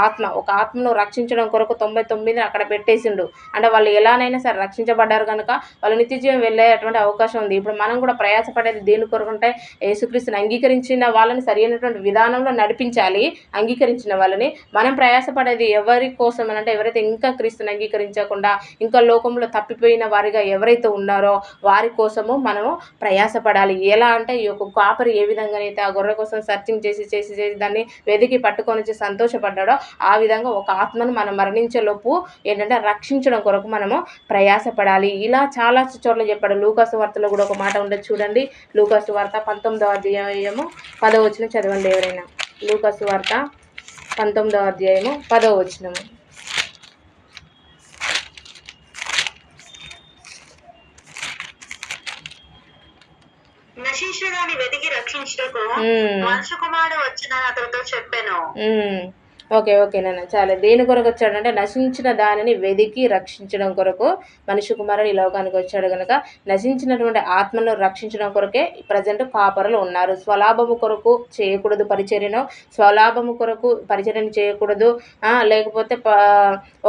[SPEAKER 1] ఆత్మను రక్షించడం కొరకు 99 అక్కడ పెట్టేసిండు. అంటే వాళ్ళు ఎలానైనా సరే రక్షించబడ్డారు కనుక వాళ్ళు నిత్యజీవం వెళ్ళేటువంటి అవకాశం ఉంది. ఇప్పుడు మనం కూడా ప్రయాసపడేది దేని కొరకు అంటే యేసుక్రీస్తుని అంగీకరించిన వాళ్ళని సరైనటువంటి విధానంలో నడిపించాలి. అంగీకరించిన వాళ్ళని మనం ప్రయాసపడేది ఎవరి కోసం అంటే ఎవరైతే ఇంకా క్రీస్తుని అంగీకరించకుండా ఇంకా లోకంలో తప్పిపోయిన వారిగా ఎవరైతే ఉన్నారో వారి కోసము మనము ప్రయాసపడాలి. ఎలా అంటే ఈ యొక్క కాపరి ఏ విధంగానైతే ఆ గొర్రె కోసం సర్చింగ్ చేసి దాన్ని వెతికి పట్టుకొని వచ్చి సంతోషపడ్డాడో ఆ విధంగా ఒక ఆత్మను మనం మరణించే లోపు ఏంటంటే రక్షించడం కొరకు మనము ప్రయాసపడాలి. ఇలా చాలా చోట్ల చెప్పాడు. లూకాసు వార్తలో కూడా ఒక మాట ఉండదు చూడండి. లూకాసు వార్త 19వ అధ్యాయము 10వ వచనం చదవండి ఎవరైనా. లూకాసు వార్త 19వ అధ్యాయము 10వ వచనము.
[SPEAKER 2] నశించిన దాన్ని వెతికి రక్షించుటకు మనుష్య కుమారుడు వచ్చిన అతనితో చెప్పాను.
[SPEAKER 1] ఓకే నాన్న చాలా. దేని కొరకు వచ్చాడంటే నశించిన దానిని వెదికి రక్షించడం కొరకు మనిషి కుమారుడు ఈ లోకానికి వచ్చాడు కనుక నశించినటువంటి ఆత్మను రక్షించడం కొరకే ప్రజెంట్ కాపరులు ఉన్నారు. స్వలాభము కొరకు చేయకూడదు పరిచర్యను, స్వలాభము కొరకు పరిచర్యను చేయకూడదు. లేకపోతే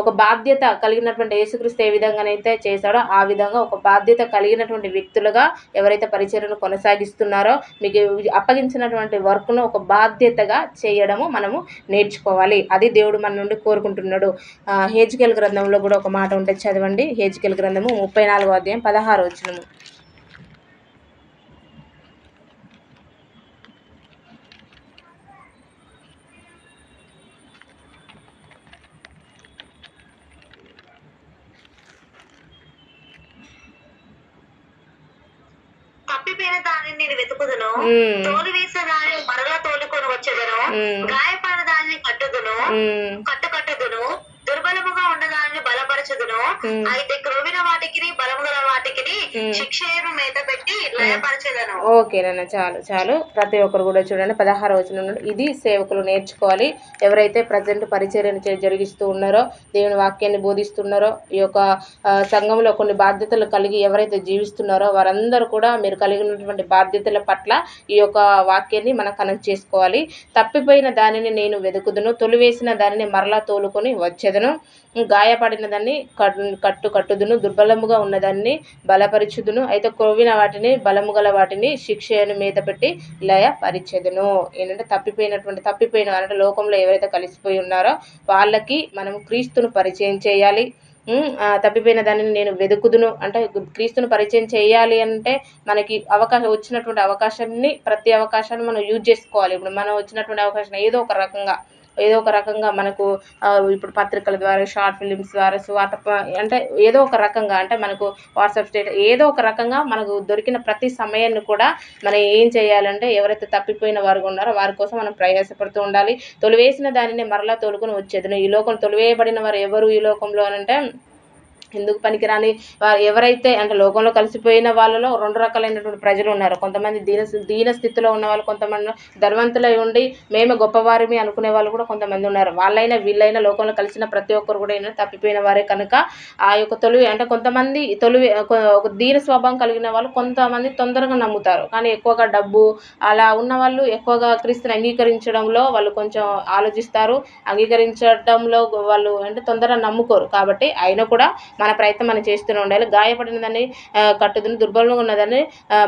[SPEAKER 1] ఒక బాధ్యత కలిగినటువంటి యేసుక్రీస్తు ఏ విధంగానైతే చేశాడో ఆ విధంగా ఒక బాధ్యత కలిగినటువంటి వ్యక్తులుగా ఎవరైతే పరిచర్యను కొనసాగిస్తున్నారో మీకు అప్పగించినటువంటి వర్క్ను ఒక బాధ్యతగా చేయడము మనము నేర్చుకోవాలి. అది దేవుడు మన నుండి కోరుకుంటున్నాడు. హెజ్కేల్ గ్రంథంలో కూడా ఒక మాట ఉంటుంది చదవండి. హెజ్కేల్ గ్రంథము 34వ అధ్యాయం 16వ వచనము.
[SPEAKER 2] తప్పిపోయిన దానిని నేను వెతుకుదును, తోలు వేసిన దానిని మరలా తోలుకొని వచ్చేదను, గాయపడిన దానిని కట్టుదును, దుర్బలముగా ఉన్న దానిని బలపరచదును. అయితే క్రొవ్విన వాటికి బలము గల వాటికి శిక్షను మేత పెట్టి లయపరచెదను.
[SPEAKER 1] ఓకేనన్న చాలు. ప్రతి ఒక్కరు కూడా చూడండి 16వ వచనం నుండి ఇది సేవకులు నేర్చుకోవాలి. ఎవరైతే ప్రజెంట్ పరిచర్యను జరిగిస్తూ ఉన్నారో దేవుని వాక్యాన్ని బోధిస్తున్నారో ఈ యొక్క సంఘంలో కొన్ని బాధ్యతలు కలిగి ఎవరైతే జీవిస్తున్నారో వారందరూ కూడా మీరు కలిగి ఉన్నటువంటి బాధ్యతల పట్ల ఈ యొక్క వాక్యాన్ని మనం కనెక్ట్ చేసుకోవాలి. తప్పిపోయిన దానిని నేను వెతుకుదును, తొలివేసిన దానిని మరలా తోలుకొని వచ్చేదను, గాయపడిన దాన్ని కట్టుదును, దుర్బలముగా ఉన్నదాన్ని బలపరిచుదును. అయితే క్రొవ్విన వాటిని బలము గల వాటిని శిక్షను మీద పెట్టి లయపరిచెదను. ఏంటంటే తప్పిపోయిన అంటే లోకంలో ఎవరైతే కలిసిపోయి ఉన్నారో వాళ్ళకి మనం క్రీస్తును పరిచయం చేయాలి. తప్పిపోయిన దానిని నేను వెతుకుదును అంటే క్రీస్తును పరిచయం చేయాలి అంటే మనకి వచ్చినటువంటి అవకాశాన్ని ప్రతి అవకాశాన్ని మనం యూజ్ చేసుకోవాలి. ఇప్పుడు మనం వచ్చినటువంటి అవకాశం ఏదో ఒక రకంగా మనకు ఇప్పుడు పత్రికల ద్వారా, షార్ట్ ఫిలిమ్స్ ద్వారా, అంటే ఏదో ఒక రకంగా అంటే మనకు వాట్సాప్ స్టేటస్ ఏదో ఒక రకంగా మనకు దొరికిన ప్రతి సమయాన్ని కూడా మనం ఏం చేయాలంటే ఎవరైతే తప్పిపోయిన వారు ఉన్నారో వారి కోసం మనం ప్రయాసపడుతూ ఉండాలి. తొలివేసిన దానిని మరలా తోలుకొని వచ్చేది. ఈ లోకం తొలివేయబడిన వారు ఎవరు ఈ లోకంలో అంటే ఎందుకు పనికిరాని ఎవరైతే అంటే లోకంలో కలిసిపోయిన వాళ్ళలో 2 రకాలైనటువంటి ప్రజలు ఉన్నారు. కొంతమంది దీన స్థితిలో ఉన్నవాళ్ళు, కొంతమంది ధనవంతులై ఉండి మేమే గొప్పవారిమి అనుకునే వాళ్ళు కూడా కొంతమంది ఉన్నారు. వాళ్ళైనా వీళ్ళైనా లోకంలో కలిసిన ప్రతి ఒక్కరు కూడా ఏంటంటే తప్పిపోయిన వారే కనుక ఆ యొక్క తొలివి అంటే కొంతమంది ఒక దీన స్వభావం కలిగిన వాళ్ళు కొంతమంది తొందరగా నమ్ముతారు. కానీ ఎక్కువగా డబ్బు అలా ఉన్నవాళ్ళు ఎక్కువగా క్రీస్తుని అంగీకరించడంలో వాళ్ళు కొంచెం ఆలోచిస్తారు. అంగీకరించడంలో వాళ్ళు అంటే తొందరగా నమ్ముకోరు. కాబట్టి అయినా కూడా మన ప్రయత్నం మనం చేస్తూనే ఉండాలి. గాయపడిన దాన్ని కట్టుదును, దుర్బలంగా ఉన్నదాన్ని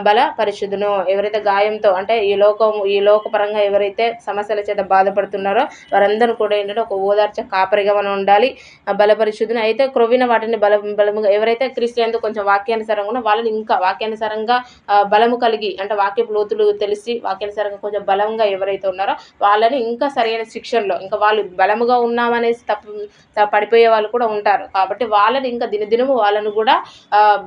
[SPEAKER 1] బలపరచుదును. ఎవరైతే గాయంతో అంటే ఈ లోకపరంగా ఎవరైతే సమస్యల చేత బాధపడుతున్నారో వారందరూ కూడా ఏంటంటే ఒక ఓదార్చే కాపరిగా మనం ఉండాలి. బలపరిశుద్ధుని అయితే క్రొవ్విన వాటిని బలముగా ఎవరైతే క్రీస్తు కొంచెం వాక్యానుసారంగా ఉన్న వాళ్ళని ఇంకా వాక్యానుసారంగా బలము కలిగి అంటే వాక్యపు లోతులు తెలిసి వాక్యానుసారంగా కొంచెం బలంగా ఎవరైతే ఉన్నారో వాళ్ళని ఇంకా సరైన శిక్షణలో ఇంకా వాళ్ళు బలముగా ఉన్నామనేసి పడిపోయే వాళ్ళు కూడా ఉంటారు. కాబట్టి వాళ్ళని ఇంకా దినదినము వాళ్ళను కూడా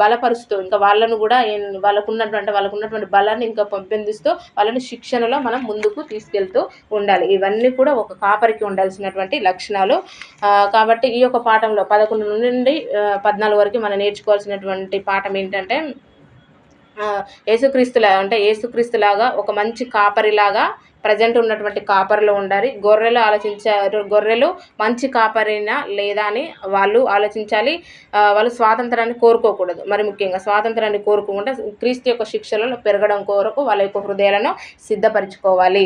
[SPEAKER 1] బలపరుస్తూ ఇంకా వాళ్ళను కూడా వాళ్ళకు ఉన్నటువంటి బలాన్ని ఇంకా పెంపొందిస్తూ వాళ్ళని శిక్షణలో మనం ముందుకు తీసుకెళ్తూ ఉండాలి. ఇవన్నీ కూడా ఒక కాపరికి ఉండాల్సినటువంటి లక్షణాలు. కాబట్టి ఈ యొక్క పాఠంలో 11 నుండి 14 వరకు మనం నేర్చుకోవాల్సినటువంటి పాఠం ఏంటంటే యేసుక్రీస్తులాగా ఒక మంచి కాపరిలాగా ప్రజెంట్ ఉన్నటువంటి కాపరిలో ఉండాలి. గొర్రెలు మంచి కాపరినా లేదా అని వాళ్ళు ఆలోచించాలి. వాళ్ళు స్వాతంత్రాన్ని కోరుకోకూడదు. మరి ముఖ్యంగా స్వాతంత్రాన్ని కోరుకోకుండా క్రీస్తు యొక్క శిక్షలలో పెరగడం కొరకు వాళ్ళ యొక్క హృదయాలను సిద్ధపరచుకోవాలి.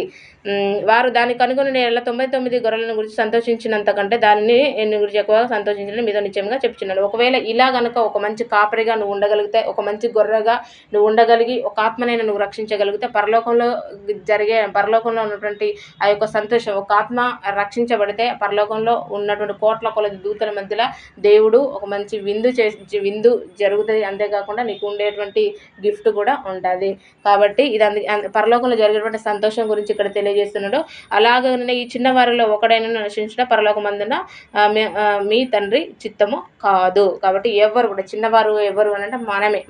[SPEAKER 1] వారు దానికి అనుగుణ 99 గొర్రెలను గురించి సంతోషించినంత కంటే దాన్ని గురించి ఎక్కువగా సంతోషించడం మీతో నిశ్చయంగా చెప్తున్నాను. ఒకవేళ ఇలా కనుక ఒక మంచి కాపరిగా నువ్వు ఉండగలిగితే, ఒక మంచి గొర్రెగా నువ్వు ఉండగలిగి ఒక ఆత్మనైనా నువ్వు రక్షించగలిగితే పరలోకంలో ఉన్నటువంటి ఆ యొక్క సంతోషం, ఒక ఆత్మ రక్షించబడితే పరలోకంలో ఉన్నటువంటి కోట్ల కొలది దూతల మధ్యలో దేవుడు ఒక మంచి విందు జరుగుతుంది. అంతేకాకుండా నీకు ఉండేటువంటి గిఫ్ట్ కూడా ఉంటుంది. కాబట్టి ఇది పరలోకంలో జరిగేటువంటి సంతోషం గురించి ఇక్కడ తెలియజేస్తున్నాడు. అలాగనే ఈ చిన్నవారిలో ఒకడైనా నశించిన పరలోకమందున మీ తండ్రి చిత్తము కాదు. కాబట్టి ఎవరు కూడా చిన్నవారు ఎవరు అని అంటే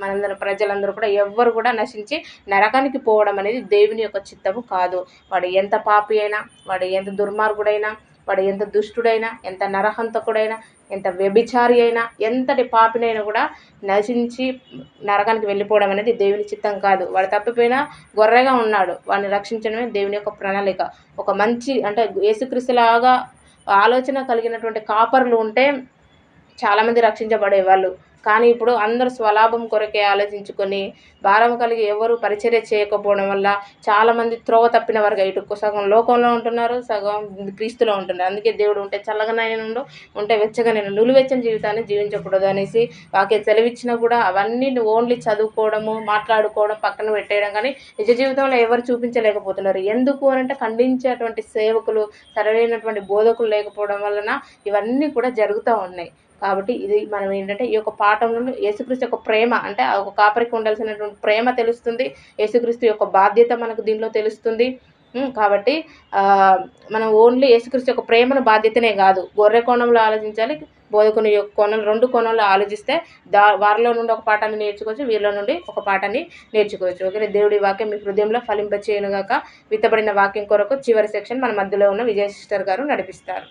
[SPEAKER 1] మనందరం ప్రజలందరూ కూడా ఎవ్వరు కూడా నశించి నరకానికి పోవడం అనేది దేవుని యొక్క చిత్తము కాదు. వాడు ఎంత పాపి అయినా, వాడు ఎంత దుర్మార్గుడైనా, వాడు ఎంత దుష్టుడైనా, ఎంత నరహంతకుడైనా, ఎంత వ్యభిచారి అయినా, ఎంతటి పాపినైనా కూడా నశించి నరకానికి వెళ్ళిపోవడం అనేది దేవుని చిత్తం కాదు. వాడు తప్పిపోయినా గొర్రెగా ఉన్నాడు, వాడిని రక్షించడమే దేవుని యొక్క ప్రణాళిక. ఒక మంచి అంటే యేసుక్రీస్తులాగా ఆలోచన కలిగినటువంటి కాపర్లు ఉంటే చాలామంది రక్షించబడేవాళ్ళు. కానీ ఇప్పుడు అందరూ స్వలాభం కొరకే ఆలోచించుకొని భారం కలిగి ఎవరు పరిచర్య చేయకపోవడం వల్ల చాలామంది త్రోవ తప్పిన వారుగా ఇటు సగం లోకంలో ఉంటున్నారు, సగం క్రీస్తులో ఉంటున్నారు. అందుకే దేవుడు ఉంటే చల్లగానైనా ఉంటే వెచ్చగానైనా నులివెచ్చని జీవితాన్ని జీవించకూడదు అనేసి వాక్య సెలవిచ్చినా కూడా అవన్నీ ఓన్లీ చదువుకోవడము, మాట్లాడుకోవడం పక్కన పెట్టేయడం కానీ నిజ జీవితంలో ఎవరు చూపించలేకపోతున్నారు. ఎందుకు అంటే ఖండించేటువంటి సేవకులు, సరైనటువంటి బోధకులు లేకపోవడం వలన ఇవన్నీ కూడా జరుగుతూ ఉన్నాయి. కాబట్టి ఇది మనం ఏంటంటే ఈ యొక్క పాఠంలో యేసుక్రీస్తు యొక్క ప్రేమ అంటే ఒక కాపరికి ఉండాల్సినటువంటి ప్రేమ తెలుస్తుంది. యేసుక్రీస్తు యొక్క బాధ్యత మనకు దీనిలో తెలుస్తుంది. కాబట్టి మనం ఓన్లీ యేసుక్రీస్తు యొక్క ప్రేమను బాధ్యతనే కాదు, గొర్రె కోణంలో ఆలోచించాలి, బోధకుని యొక్క కోణం, 2 కోణంలో ఆలోచిస్తే వారిలో నుండి ఒక పాఠాన్ని నేర్చుకోవచ్చు, వీరిలో నుండి ఒక పాఠాన్ని నేర్చుకోవచ్చు. ఓకే, దేవుడి వాక్యం మీ హృదయంలో ఫలింపచేయునుగాక. విత్తబడిన వాక్యం కొరకు చివరి సెక్షన్ మన మధ్యలో ఉన్న విజయ సిస్టర్ గారు నడిపిస్తారు.